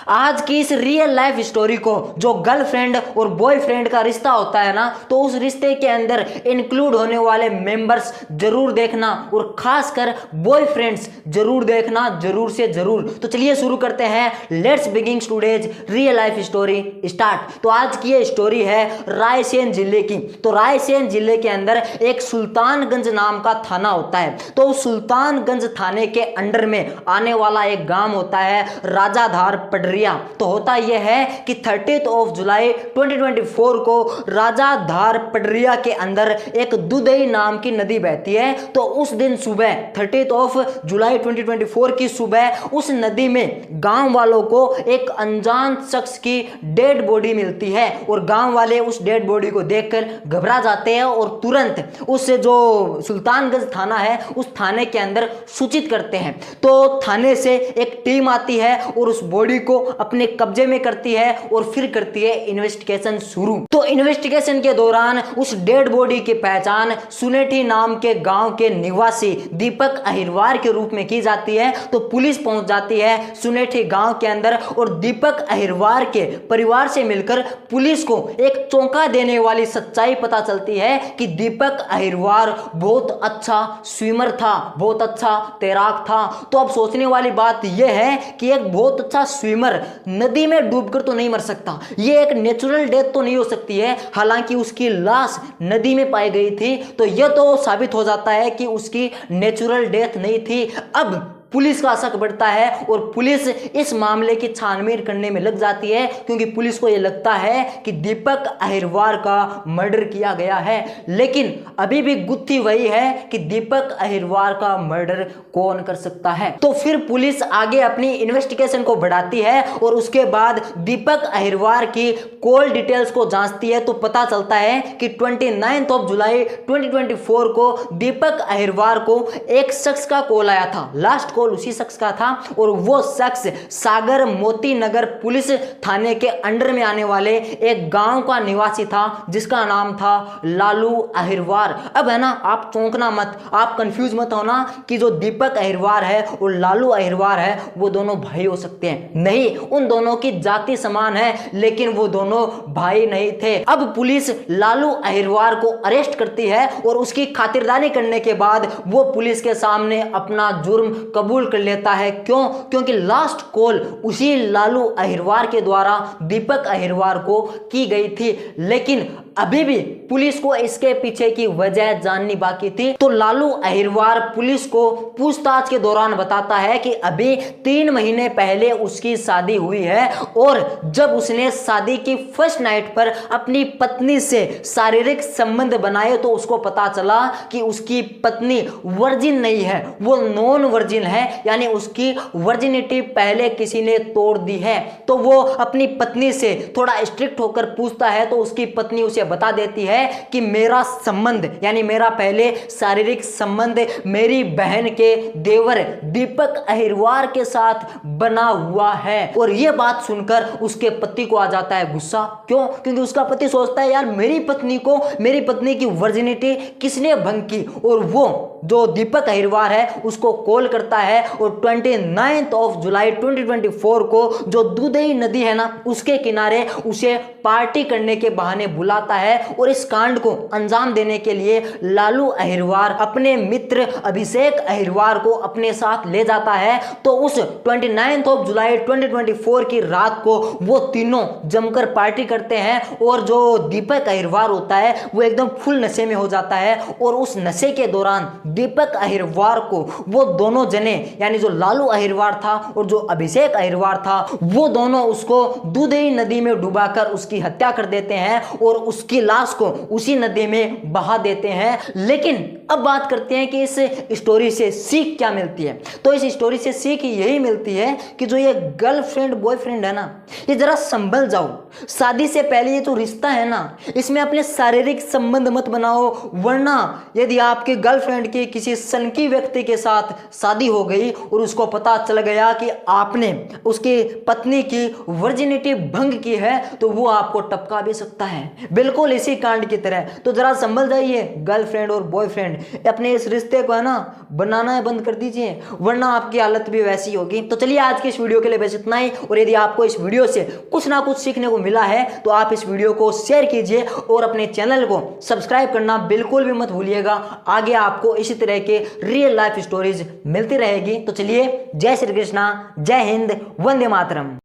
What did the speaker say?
आज की इस रियल लाइफ स्टोरी को जो गर्लफ्रेंड और बॉयफ्रेंड का रिश्ता होता है ना, तो उस रिश्ते के अंदर इंक्लूड होने वाले मेंबर्स जरूर देखना और खासकर बॉयफ्रेंड्स जरूर देखना, जरूर से जरूर। तो चलिए शुरू करते हैं। Let's begin today's real life story start. तो आज की ये स्टोरी है रायसेन जिले की। तो रायसेन जिले के अंदर एक सुल्तानगंज नाम का थाना होता है। तो सुल्तानगंज थाने के अंडर में आने वाला एक गांव होता है राजाधार पडरिया। तो होता यह है कि 30 जुलाई 2024 को राजाधार पडरिया के अंदर एक दुधई नाम की नदी बहती है। तो उस दिन सुबह 30 जुलाई 2024 की सुबह उस नदी में गांव वालों को एक अनजान शख्स की डेड बॉडी मिलती है और गांव वाले उस डेड बॉडी को देखकर घबरा जाते हैं और तुरंत उस जो सुल्तानगंज थाना है उस थाने के अंदर सूचित करते हैं। तो थाने से एक टीम आती है और उस बॉडी को अपने कब्जे में करती है और फिर करती है इन्वेस्टिगेशन शुरू। तो इन्वेस्टिगेशन के दौरान उस डेड बॉडी की पहचान सुनेठी नाम के गांव के निवासी दीपक अहिरवार के रूप में की जाती है। तो पुलिस पहुंच जाती है सुनेठी गांव के अंदर और दीपक अहिरवार के परिवार से मिलकर पुलिस को एक चौंका देने वाली सच्चाई पता चलती है कि दीपक अहिरवार बहुत अच्छा स्विमर था, बहुत अच्छा तैराक था। तो अब सोचने वाली बात यह है कि एक बहुत अच्छा स्विमर नदी में डूबकर तो नहीं मर सकता, ये एक नेचुरल डेथ तो नहीं हो सकती है। हालांकि उसकी लाश नदी में पाई गई थी तो यह तो साबित हो जाता है कि उसकी नेचुरल डेथ नहीं थी। अब पुलिस का शक बढ़ता है और पुलिस इस मामले की छानबीन करने में लग जाती है क्योंकि पुलिस को यह लगता है कि दीपक अहिरवार का मर्डर किया गया है। लेकिन अभी भी गुत्थी वही है कि दीपक अहिरवार का मर्डर कौन कर सकता है। तो फिर पुलिस आगे अपनी इन्वेस्टिगेशन को बढ़ाती है और उसके बाद दीपक अहिरवार की कॉल डिटेल्स को जांचती है। तो पता चलता है कि 29 जुलाई 2024 को दीपक अहिरवार को एक शख्स का कॉल आया था। लास्ट उसी शख्स का था और वो शख्स सागर मोती नगर पुलिस थाने के अंडर में आने वाले एक गांव का निवासी था जिसका नाम था लालू अहिरवार। अब है ना, आप चौंकना मत, आप कंफ्यूज मत होना कि जो दीपक अहिरवार है और लालू अहिरवार है वो दोनों भाई हो सकते हैं। नहीं, उन दोनों की जाति समान है लेकिन वो दोनों भाई नहीं थे। अब पुलिस लालू अहिरवार को अरेस्ट करती है और उसकी खातिरदारी करने के बाद वो पुलिस के सामने अपना जुर्म कबूल कर लेता है। क्यों? क्योंकि लास्ट कॉल उसी लालू अहिरवार के द्वारा दीपक अहिरवार को की गई थी। लेकिन अभी भी पुलिस को इसके पीछे की वजह जाननी बाकी थी। तो लालू अहिरवार पुलिस को पूछताछ के दौरान बताता है कि अभी 3 महीने पहले उसकी शादी हुई है और जब उसने शादी की फर्स्ट नाइट पर अपनी पत्नी से शारीरिक संबंध बनाए तो उसको पता चला कि उसकी पत्नी वर्जिन नहीं है, वो नॉन वर्जिन है, यानी उसकी वर्जिनिटी पहले किसी ने तोड़ दी है। तो वो अपनी पत्नी से थोड़ा स्ट्रिक्ट होकर पूछता है तो उसकी पत्नी उसे बता देती है कि मेरा संबंध यानी मेरा पहले शारीरिक संबंध मेरी बहन के देवर दीपक अहिरवार के साथ बना हुआ है। और यह बात सुनकर उसके पति को आ जाता है गुस्सा। क्यों? क्योंकि उसका पति सोचता है यार मेरी पत्नी की वर्जिनिटी किसने भंग की। और वो जो दीपक अहिरवार है उसको कॉल करता है और 29 जुलाई 2024 को जो दुधई नदी है ना उसके किनारे उसे पार्टी करने के बहाने बुलाता है। और इस कांड को अंजाम देने के लिए लालू अहिरवार अपने मित्र अभिषेक अहिरवार को अपने साथ ले जाता है। तो उस 29 जुलाई 2024 की रात को वो तीनों जमकर पार्टी करते हैं और जो दीपक अहिरवार होता है वो एकदम फुल नशे में हो जाता है। और उस नशे के दौरान दीपक अहिरवार को वो दोनों जने यानी जो लालू अहिरवार था और जो अभिषेक अहिरवार था वो दोनों उसको दुधई नदी में डुबाकर उसकी हत्या कर देते हैं और उसकी लाश को उसी नदी में बहा देते हैं। लेकिन अब बात करते हैं कि इस स्टोरी से सीख क्या मिलती है। तो इस स्टोरी से सीख यही मिलती है कि जो ये गर्लफ्रेंड बॉयफ्रेंड है ना, ये जरा संभल जाओ। शादी से पहले ये जो रिश्ता है ना इसमें अपने शारीरिक संबंध मत बनाओ, वरना यदि आपकी गर्लफ्रेंड के किसी सनकी व्यक्ति के साथ शादी हो गई और उसको पता चल गया कि आपने उसकी पत्नी की वर्जिनिटी भंग की है, तो वो आपको टपका भी सकता है, बिल्कुल इसी कांड की तरह। तो जरा संभल जाइए गर्लफ्रेंड और बॉयफ्रेंड, अपने इस रिश्ते को है ना बनाना बंद कर दीजिए, वरना आपकी हालत भी वैसी होगी। तो चलिए आज के इस वीडियो के लिए बस इतना ही, और यदि आपको इस वीडियो से कुछ ना कुछ सीखने को मिला है तो आप इस वीडियो को शेयर कीजिए और अपने चैनल को सब्सक्राइब करना बिल्कुल भी मत भूलिएगा। आगे आपको इसी तरह के रियल लाइफ स्टोरीज मिलती रहेगी। तो चलिए, जय श्री कृष्णा, जय हिंद, वंदे मातरम।